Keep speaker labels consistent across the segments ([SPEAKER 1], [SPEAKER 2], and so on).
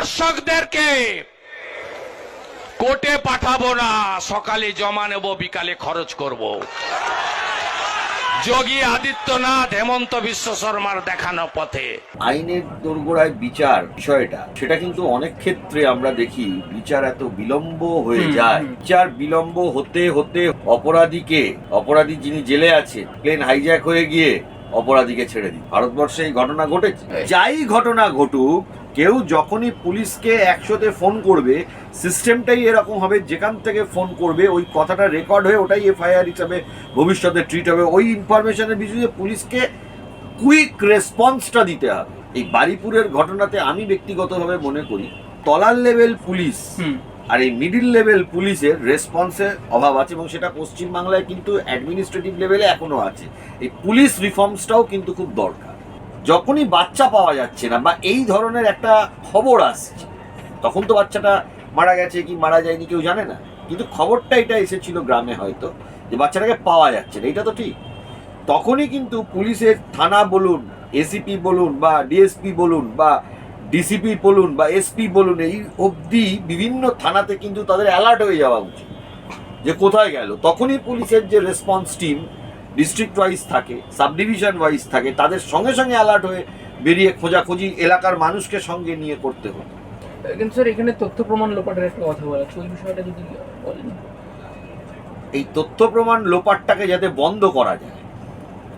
[SPEAKER 1] দর্শকদেরকে কোর্টে পাঠাবো না, সকালে জমা নেব, বিকালে খরচ করব। যোগী আদিত্যনাথ হেমন্ত বিশ্ব শর্মার দেখানো পথে
[SPEAKER 2] আইনের দোরগোড়ায় বিচার বিষয়টা, সেটা কিন্তু অনেক ক্ষেত্রে আমরা দেখি বিচার এত বিলম্ব হয়ে যায়। বিচার বিলম্ব হতে হতে অপরাধী যিনি জেলে আছেন, প্লেন হাইজ্যাক হয়ে গিয়ে অপরাধীকে ছেড়ে দিই। ভারতবর্ষে এই ঘটনা ঘটেছে। যাই ঘটনা ঘটুক, কেউ যখনই পুলিশকে 100-তে ফোন করবে, সিস্টেমটাই এরকম হবে, যেখান থেকে ফোন করবে ওই কথাটা রেকর্ড হয়ে ওটাই এফআইআর হিসাবে ভবিষ্যতে ট্রিট হবে। ওই ইনফরমেশনের বিষয়ে পুলিশকে কুইক রেসপন্সটা দিতে হবে। এই বারিপুরের ঘটনাতে আমি ব্যক্তিগতভাবে মনে করি তলার লেভেল পুলিশ আর এই মিডিল লেভেল পুলিশের রেসপন্সের অভাব আছে, এবং সেটা পশ্চিমবাংলায় কিন্তু অ্যাডমিনিস্ট্রেটিভ লেভেলে এখনো আছে। এই পুলিশ রিফর্মসটাও কিন্তু খুব দরকার। যখনই বাচ্চা পাওয়া যাচ্ছে না বা এই ধরনের একটা খবর আসছে, তখন তো বাচ্চাটা মারা গেছে কি মারা যায়নি কেউ জানে না, কিন্তু খবরটা এটা এসেছিল গ্রামে হয়তো যে বাচ্চাটাকে পাওয়া যাচ্ছে না, এটা তো ঠিক। তখনই কিন্তু পুলিশের থানা বলুন, এসিপি বলুন বা ডিএসপি বলুন বা ডিসিপি বলুন বা এসপি বলুন, এই অবধি বিভিন্ন থানাতে কিন্তু তাদের অ্যালার্ট হয়ে যাওয়া উচিত যে কোথায় গেল। তখনই পুলিশের যে রেসপন্স টিম ডিস্ট্রিক্ট ওয়াইজ থাকে, সাব ডিভিশন ওয়াইজ থাকে, তাদের সঙ্গে সঙ্গে অ্যালার্ট হয়ে বেরিয়ে খোঁজাখুঁজি এলাকার মানুষকে সঙ্গে নিয়ে করতে হতো।
[SPEAKER 3] কিন্তু স্যার এখানে তথ্য প্রমাণ লোপাটের একটা কথা বলা, ওই বিষয়টা যদি বলেন।
[SPEAKER 2] এই তথ্য প্রমাণ লোপাটটাকে যাতে বন্ধ করা যায়,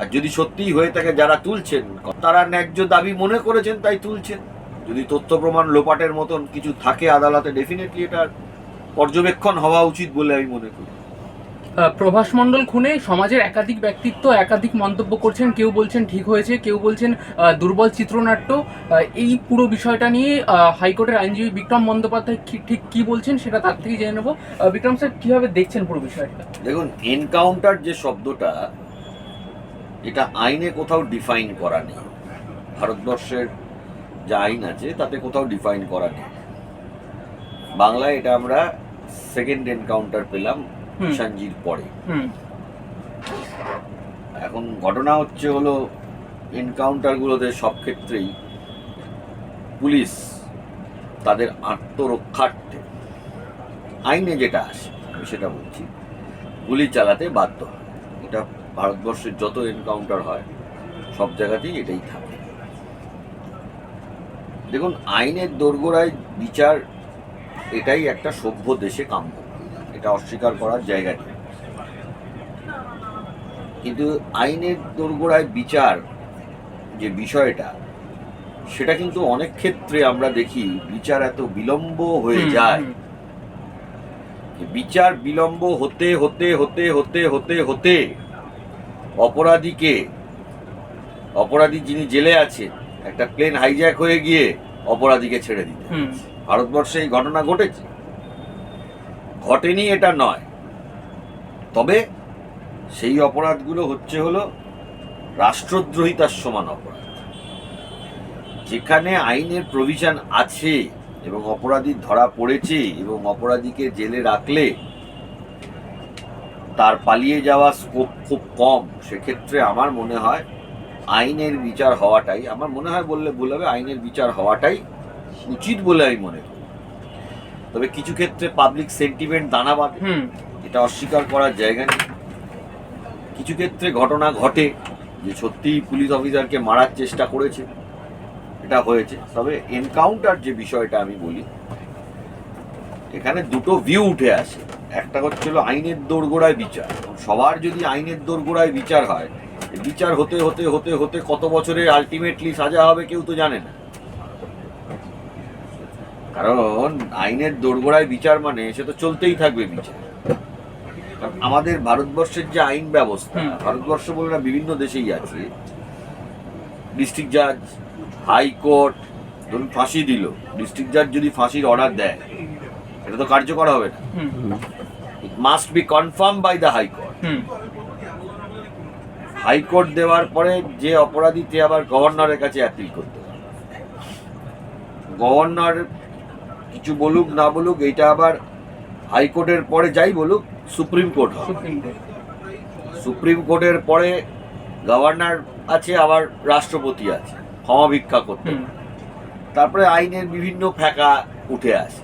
[SPEAKER 2] আর যদি সত্যিই হয়ে থাকে যারা তুলছেন তারা ন্যায্য দাবি মনে করেছেন তাই তুলছেন, যদি তথ্য প্রমাণ লোপাটের মতন কিছু থাকে আদালতে, ডেফিনেটলি এটার পর্যবেক্ষণ হওয়া উচিত বলে আমি মনে করি।
[SPEAKER 3] প্রভাস মণ্ডল খুনে সমাজের একাধিক ব্যক্তিত্ব একাধিক মন্তব্য করছেন, কেউ বলছেন ঠিক হয়েছে, কেউ বলছেন দুর্বল চিত্রনাট্য। এই পুরো বিষয়টা নিয়ে হাইকোর্টের আইনজীবী বিক্রম বন্দ্যোপাধ্যায় ঠিক কি বলছেন সেটা তার থেকে জেনে নেব। বিক্রম স্যার, কিভাবে দেখছেন পুরো বিষয়টা?
[SPEAKER 2] দেখুন, এনকাউন্টার যে শব্দটা, এটা আইনে কোথাও ডিফাইন করা নেই। ভারতবর্ষের যা আইন আছে তাতে কোথাও ডিফাইন করা নেই। বাংলায় এটা আমরা সেকেন্ড এনকাউন্টার পেলাম ঈশানজির পরে। এখন ঘটনা হলো এনকাউন্টারগুলোতে সব ক্ষেত্রেই পুলিশ তাদের আত্মরক্ষার্থে আইনে যেটা আসে আমি সেটা বলছি, গুলি চালাতে বাধ্য হয়। এটা ভারতবর্ষের যত এনকাউন্টার হয় সব জায়গাতেই এটাই থাকে। দেখুন, আইনের দোরগোড়ায় বিচার এটাই একটা সভ্য দেশে কাম্য, এটা অস্বীকার করার জায়গা নেই। কিন্তু আইনের দোরগোড়ায় বিচার যে বিষয়টা, সেটা কিন্তু অনেক ক্ষেত্রে আমরা দেখি বিচার এত বিলম্ব হয়ে যায়। বিচার বিলম্ব হতে হতে হতে হতে হতে হতে অপরাধী যিনি জেলে আছেন, একটা প্লেন হাইজ্যাক হয়ে গিয়ে অপরাধীকে ছেড়ে দিতে। ভারতবর্ষে এই ঘটনা ঘটেছে, ঘটেনি এটা নয়, তবে সেই অপরাধগুলো হলো রাষ্ট্রদ্রোহিতার সমান অপরাধ। যেখানে আইনের প্রভিশন আছে এবং অপরাধী ধরা পড়েছে এবং অপরাধীকে জেলে রাখলে তার পালিয়ে যাওয়া স্কোপ খুব কম, সেক্ষেত্রে আমার মনে হয় আইনের বিচার হওয়াটাই, আমার মনে হয় বললে ভুল হবে, আইনের বিচার হওয়াটাই উচিত বলে আমি মনে করি। তবে কিছু ক্ষেত্রে পাবলিক সেন্টিমেন্ট দানা বাঁধে, এটা অস্বীকার করার জায়গা নেই। কিছু ক্ষেত্রে ঘটনা ঘটে যে সত্যিই পুলিশ অফিসারকে মারার চেষ্টা করেছে, এটা হয়েছে। তবে এনকাউন্টার যে বিষয়টা আমি বলি, এখানে দুটো ভিউ উঠে আসে। একটা হচ্ছিল আইনের দোরগোড়ায় বিচার। সবার যদি আইনের দোরগোড়ায় বিচার হয়, বিচার হতে হতে হতে হতে কত বছরে আলটিমেটলি সাজা হবে কেউ তো জানে না। কারণ আইনের দোরগোড়ায় বিচার মানে সে তো চলতেই থাকবে বিচার। আমাদের ভারতবর্ষের যে আইন ব্যবস্থা, ভারতবর্ষ বলে না বিভিন্ন দেশেই আছে, ডিস্ট্রিক্ট জাজ, হাইকোর্ট ধরুন ফাঁসি দিল, ডিস্ট্রিক্ট জাজ যদি ফাঁসির অর্ডার দেয়, এটা তো কার্যকর হবে না। It must be confirm by the high court. High court দেওয়ার পরে যে অপরাধী, তে আবার গভর্নরের কাছে অ্যাপিল করতে হবে। গভর্নর কিছু বলুক না বলুক, এইটা আবার হাইকোর্টের পরে যাই বলুক সুপ্রিম কোর্ট হবে। সুপ্রিম কোর্টের পরে গভর্নর আছে, আবার রাষ্ট্রপতি আছে, ক্ষমা ভিক্ষা করতে। তারপরে আইনের বিভিন্ন ফ্যাকা উঠে আসে।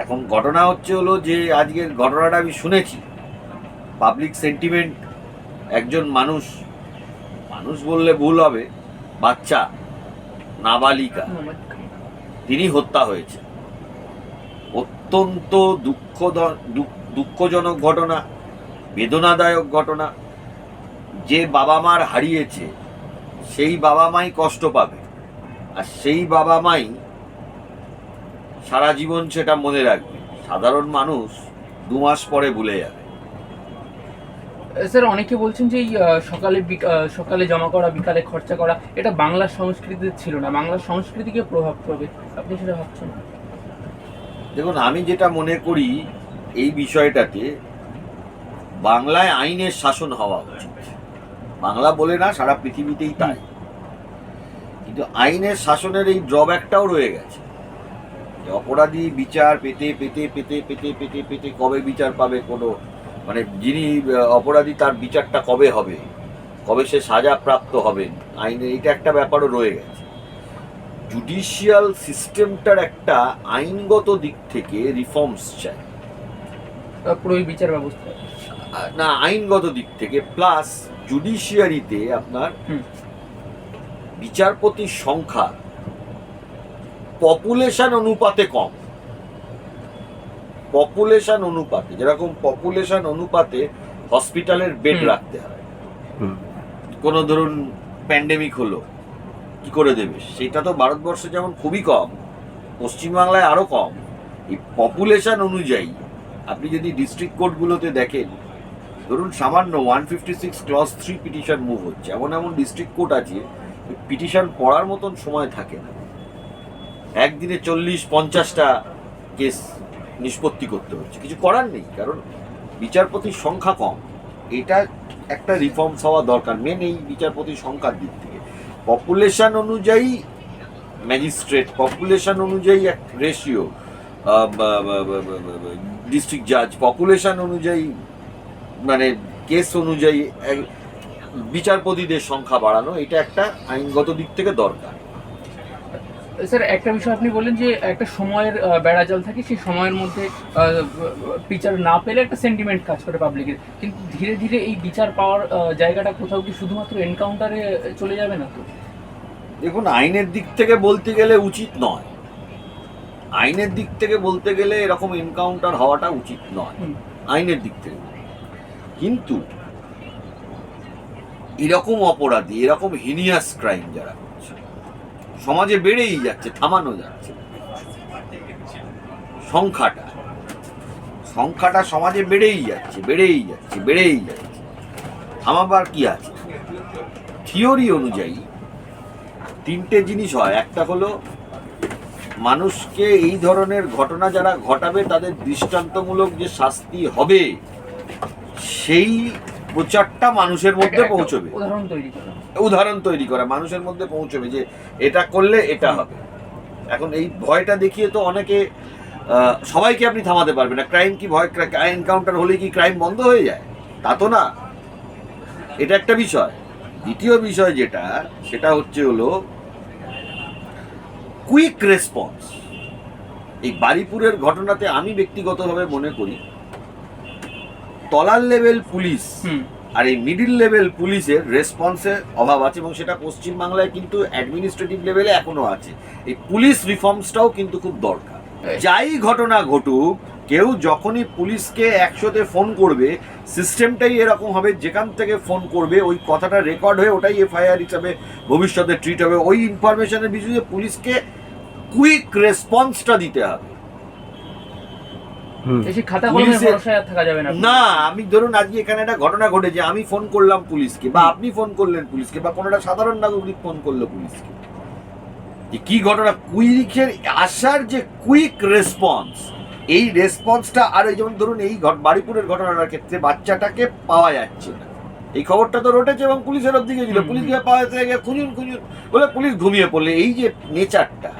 [SPEAKER 2] এখন ঘটনা হলো যে আজকের ঘটনাটা আমি শুনেছি, পাবলিক সেন্টিমেন্ট, একজন মানুষ বললে ভুল হবে, বাচ্চা, নাবালিকা, তিনি হত্যা হয়েছে। অত্যন্ত দুঃখজনক ঘটনা, বেদনাদায়ক ঘটনা। যে বাবা মার হারিয়েছে সেই বাবা মাই কষ্ট পাবে, আর সেই বাবা মাই সারা জীবন সেটা মনে রাখবে। সাধারণ মানুষ 2 মাস পরে ভুলে যাবে।
[SPEAKER 3] স্যার, অনেকে বলছেন যে এই সকালে জমা করা বিকালে খরচা করা, এটা বাংলার সংস্কৃতিতে ছিল না, বাংলার সংস্কৃতিকে প্রভাব পড়বে, আপনি সেটা ভাবছেন?
[SPEAKER 2] দেখুন, আমি যেটা মনে করি এই বিষয়টাতে, বাংলায় আইনের শাসন হওয়া উচিত। বাংলা বলে না, সারা পৃথিবীতেই তাই। কিন্তু আইনের শাসনের এই ড্রব্যাকটাও রয়ে গেছে। অপরাধী বিচার পেতে পেতে পেতে পেতে পেতে পেতে কবে বিচার পাবে, কোনো মানে যিনি অপরাধী তার বিচারটা কবে হবে, কবে সে সাজা প্রাপ্ত হবেন, আইনে এটা একটা ব্যাপারও রয়ে গেছে। জুডিশিয়াল সিস্টেমটার একটা আইনগত দিক থেকে রিফর্মস চাই,
[SPEAKER 3] পুরো বিচার ব্যবস্থা
[SPEAKER 2] না আইনগত দিক থেকে। প্লাস জুডিশিয়ারিতে আপনার বিচারপতির সংখ্যা পপুলেশন অনুপাতে কম। পপুলেশন অনুপাতে, যেরকম পপুলেশন অনুপাতে হসপিটালের বেড রাখতে হয়, কোনো ধরুন প্যান্ডেমিক হলো কি করে দেবে, সেটা তো ভারতবর্ষে যেমন খুবই কম, পশ্চিমবাংলায় আরো কম। এই পপুলেশন অনুযায়ী আপনি যদি ডিস্ট্রিক্ট কোর্টগুলোতে দেখেন, ধরুন সামান্য 156 ক্লজ 3 পিটিশন মুভ হচ্ছে, এমন এমন ডিস্ট্রিক্ট কোর্ট আছে পিটিশন পড়ার মতন সময় থাকে না, একদিনে 40-50টা কেস নিষ্পত্তি করতে হচ্ছে। কিছু করার নেই, কারণ বিচারপতির সংখ্যা কম। এটা একটা রিফর্মস হওয়া দরকার মেন এই বিচারপতির সংখ্যার দিক থেকে। পপুলেশন অনুযায়ী ম্যাজিস্ট্রেট, পপুলেশন অনুযায়ী এক রেশিও ডিস্ট্রিক্ট জাজ, পপুলেশন অনুযায়ী মানে কেস অনুযায়ী বিচারপতিদের সংখ্যা বাড়ানো, এটা একটা আইনগত দিক থেকে দরকার।
[SPEAKER 3] স্যার, একটা বিষয় আপনি বললেন যে একটা সময়ের বেড়াজাল থাকে, সেই সময়ের মধ্যে বিচার না পেলে একটা সেন্টিমেন্ট কাজ করে পাবলিকের, কিন্তু ধীরে ধীরে এই বিচার পাওয়ার জায়গাটা কোথাও কি শুধুমাত্র এনকাউন্টারে চলে যাবে না তো?
[SPEAKER 2] দেখুন, আইনের দিক থেকে বলতে গেলে উচিত নয়, আইনের দিক থেকে বলতে গেলে এরকম এনকাউন্টার হওয়াটা উচিত নয় আইনের দিক থেকে। কিন্তু এরকম অপরাধী, এরকম হিনিয়াস ক্রাইম যারা করছে সমাজে বেড়েই যাচ্ছে, থামানো যাচ্ছে। সংখ্যাটা সমাজে বেড়েই যাচ্ছে। থামাবার কি আছে? থিওরি অনুযায়ী 3টে জিনিস হয়। একটা হলো মানুষকে এই ধরনের ঘটনা যারা ঘটাবে তাদের দৃষ্টান্তমূলক যে শাস্তি হবে, সেই প্রচারটা মানুষের মধ্যে পৌঁছবে, উদাহরণ তৈরি করা মানুষের মধ্যে পৌঁছবে যে এটা করলে এটা হবে। এখন এই ভয়টা দেখিয়ে তো অনেকে, সবাইকে আপনি থামাতে পারবেন না। ক্রাইম কি ভয়, এনকাউন্টার হলে কি ক্রাইম বন্ধ হয়ে যায়? তা তো না। এটা একটা বিষয়। দ্বিতীয় বিষয় যেটা, সেটা হলো কুইক রেসপন্স। এই বারুইপুরের ঘটনাতে আমি ব্যক্তিগতভাবে মনে করি তলার লেভেল পুলিশ আর এই মিডিল লেভেল পুলিশের রেসপন্সের অভাব আছে, এবং সেটা পশ্চিমবাংলায় কিন্তু অ্যাডমিনিস্ট্রেটিভ লেভেলে এখনো আছে। এই পুলিশ রিফর্মসটাও কিন্তু খুব দরকার। যাই ঘটনা ঘটুক, কেউ যখনই পুলিশকে 100-তে ফোন করবে, সিস্টেমটাই এরকম হবে, যেখান থেকে ফোন করবে ওই কথাটা রেকর্ড হয়ে ওটাই এফআইআর হিসাবে ভবিষ্যতে ট্রিট হবে। ওই ইনফরমেশনের বিষয়ে পুলিশকে কুইক রেসপন্সটা দিতে হবে। না, আমি ধরুন আজকে এখানে একটা ঘটনা ঘটেছে, আমি ফোন করলাম পুলিশকে, বা আপনি ফোন করলেন পুলিশকে, বা কোনো একটা সাধারণ নাগরিক ফোন করলো পুলিশকে, যে কি ঘটনা, কুইকের আসার যে কুইক রেসপন্স, এই রেসপন্সটা। আর এই যেমন ধরুন এই বারুইপুরের ঘটনার ক্ষেত্রে বাচ্চাটাকে পাওয়া যাচ্ছে না, এই খবরটা তো রটেছে এবং পুলিশের অব্দি গেছিল, পুলিশ গিয়ে পাওয়া যাচ্ছে, খুঁজুন বলে পুলিশ ঘুমিয়ে পড়লে। এই যে নেচারটা,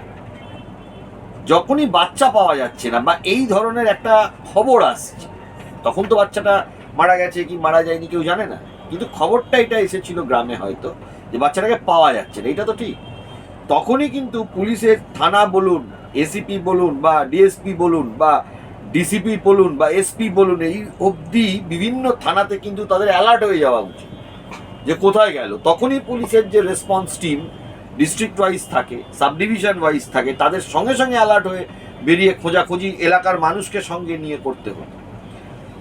[SPEAKER 2] যখনই বাচ্চা পাওয়া যাচ্ছে না বা এই ধরনের একটা খবর আসছে, তখন তো বাচ্চাটা মারা গেছে কি মারা যায়নি কেউ জানে না, কিন্তু খবরটা এটা এসেছিল গ্রামে হয়তো, যে বাচ্চাটাকে পাওয়া যাচ্ছে না। এটা তো ঠিক, তখনই কিন্তু পুলিশের থানা বলুন, এসিপি বলুন বা ডিএসপি বলুন বা ডিসিপি বলুন বা এসপি বলুন, এই অবধি বিভিন্ন থানাতে কিন্তু তাদের অ্যালার্ট হয়ে যাওয়া উচিত যে কোথায় গেল। তখনই পুলিশের যে রেসপন্স টিম ডিস্ট্রিক্ট ওয়াইজ থাকে, সাব ডিভিশন ওয়াইজ থাকে, তাদের সঙ্গে সঙ্গে অ্যালার্ট হয়ে বেরিয়ে খোঁজাখুঁজি এলাকার মানুষকে সঙ্গে নিয়ে করতে হতো।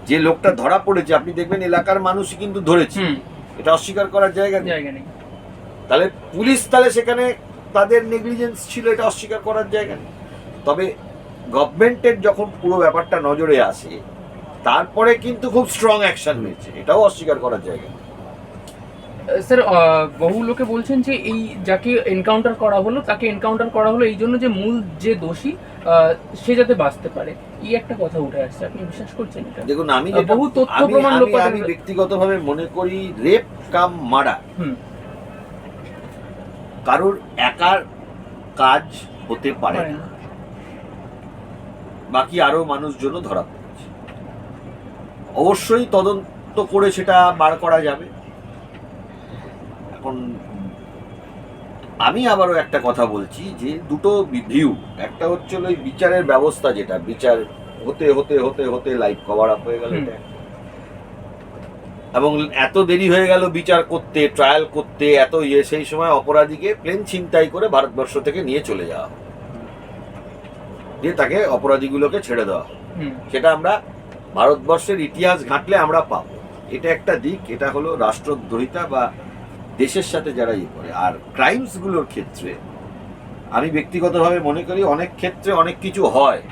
[SPEAKER 2] যে লোকটা ধরা পড়েছে আপনি দেখবেন এলাকার মানুষই কিন্তু ধরেছে, এটা অস্বীকার করার জায়গা নেই। তাহলে পুলিশ তাহলে সেখানে তাদের নেগলিজেন্স ছিল, এটা অস্বীকার করার জায়গা নেই। তবে গভর্নমেন্টের যখন পুরো ব্যাপারটা নজরে আসে তারপরে কিন্তু খুব স্ট্রং অ্যাকশন হয়েছে, এটাও অস্বীকার করার জায়গা নেই।
[SPEAKER 3] স্যার, বহু লোকে বলছেন যে এই যাকে এনকাউন্টার করা হলো তাকে এনকাউন্টার করা হলো এই জন্য যে মূল যে দোষী সে যাতে বাঁচতে পারে, এই একটা কথা উঠে আসছে, আপনি বিশ্বাস করছেন এটা?
[SPEAKER 2] দেখুন, আমি
[SPEAKER 3] বহু তথ্য প্রমাণ
[SPEAKER 2] আমি ব্যক্তিগতভাবে মনে করি রেপ কাম মার্ডার কারোর একার কাজ হতে পারে না, বাকি আরো মানুষজন ধরা পড়েছে। অবশ্যই তদন্ত করে সেটা বার করা যাবে। এখন আমি আবারও একটা কথা বলছি যে দুটো ভিউ, একটা হচ্ছে ওই বিচারের ব্যবস্থা, যেটা বিচার হতে হতে হতে হতে লাইভ কভার আপ হয়ে গেল এটা, এবং এত দেরি হয়ে গেল বিচার করতে, ট্রায়াল করতে, এত সেই সময় অপরাধীকে প্লেন ছিনতাই করে ভারতবর্ষ থেকে নিয়ে চলে যাওয়া হবে, দিয়ে তাকে অপরাধীগুলোকে ছেড়ে দেওয়া হবে। সেটা আমরা ভারতবর্ষের ইতিহাস ঘাঁটলে আমরা পাবো। এটা একটা দিক, এটা হলো রাষ্ট্রদ্রোহিতা বা দেশের সাথে যারা ইয়ে করে। আর ক্রাইমস গুলোর ক্ষেত্রে আমি ব্যক্তিগতভাবে মনে করি অনেক ক্ষেত্রে অনেক কিছু হয়,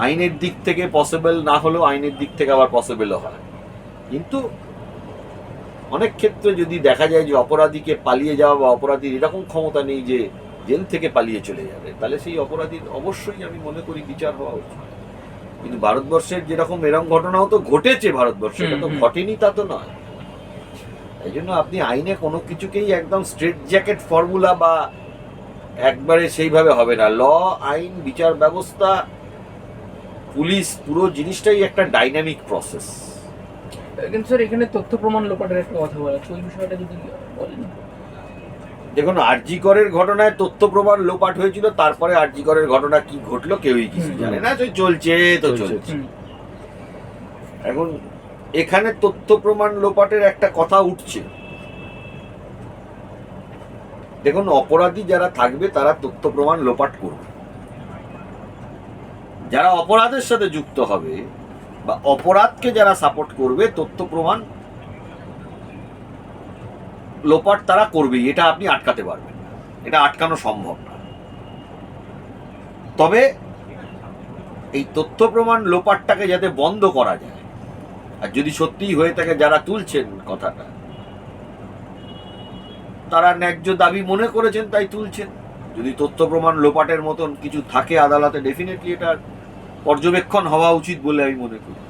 [SPEAKER 2] আইনের দিক থেকে পসিবল না হলেও আইনের দিক থেকে আবার পসিবলও হয়। কিন্তু অনেক ক্ষেত্রে যদি দেখা যায় যে অপরাধীকে পালিয়ে যাওয়া বা অপরাধীর এরকম ক্ষমতা নেই যে জেল থেকে পালিয়ে চলে যাবে, তাহলে সেই অপরাধীর অবশ্যই আমি মনে করি বিচার হওয়া উচিত। কিন্তু ভারতবর্ষের যেরকম এরকম ঘটনাও তো ঘটেছে, ভারতবর্ষে এটা তো ঘটেনি তা তো নয়। এই জন্য আপনি আইনে কোনো কিছুকেই একদম স্ট্রেট জ্যাকেট ফর্মুলা বা একবারে সেইভাবে হবে না। ল, আইন, বিচার ব্যবস্থা, পুলিশ, পুরো জিনিসটাই একটা ডাইনামিক প্রসেস।
[SPEAKER 3] কিন্তু স্যার এখানে তথ্য প্রমাণ লোপাটের একটা কথা বলা আছে, ওই বিষয়টা যদি বলেন।
[SPEAKER 2] দেখুন, আরজি করের ঘটনায় তথ্য প্রমাণ লোপাট হয়েছিল, তারপরে আরজি করের ঘটনা কি ঘটলো কেউই কিছু জানে না, চলছে তো চলছে। এখন এখানে তথ্য প্রমাণ লোপাটের একটা কথা উঠছে। দেখুন, অপরাধী যারা থাকবে তারা তথ্য প্রমাণ লোপাট করবে, যারা অপরাধের সাথে যুক্ত হবে বা অপরাধকে যারা সাপোর্ট করবে তথ্য প্রমাণ লোপাট তারা করবেই। এটা আপনি আটকাতে পারবেন না, এটা আটকানো সম্ভব না। তবে এই তথ্য প্রমাণ লোপাটটাকে যাতে বন্ধ করা যায়, আর যদি সত্যিই হয়ে থাকে যারা তুলছেন কথাটা তারা ন্যায্য দাবি মনে করেছেন তাই তুলছেন, যদি তথ্য প্রমাণ লোপাটের মতন কিছু থাকে আদালতে, ডেফিনেটলি এটার পর্যবেক্ষণ হওয়া উচিত বলে আমি মনে করি।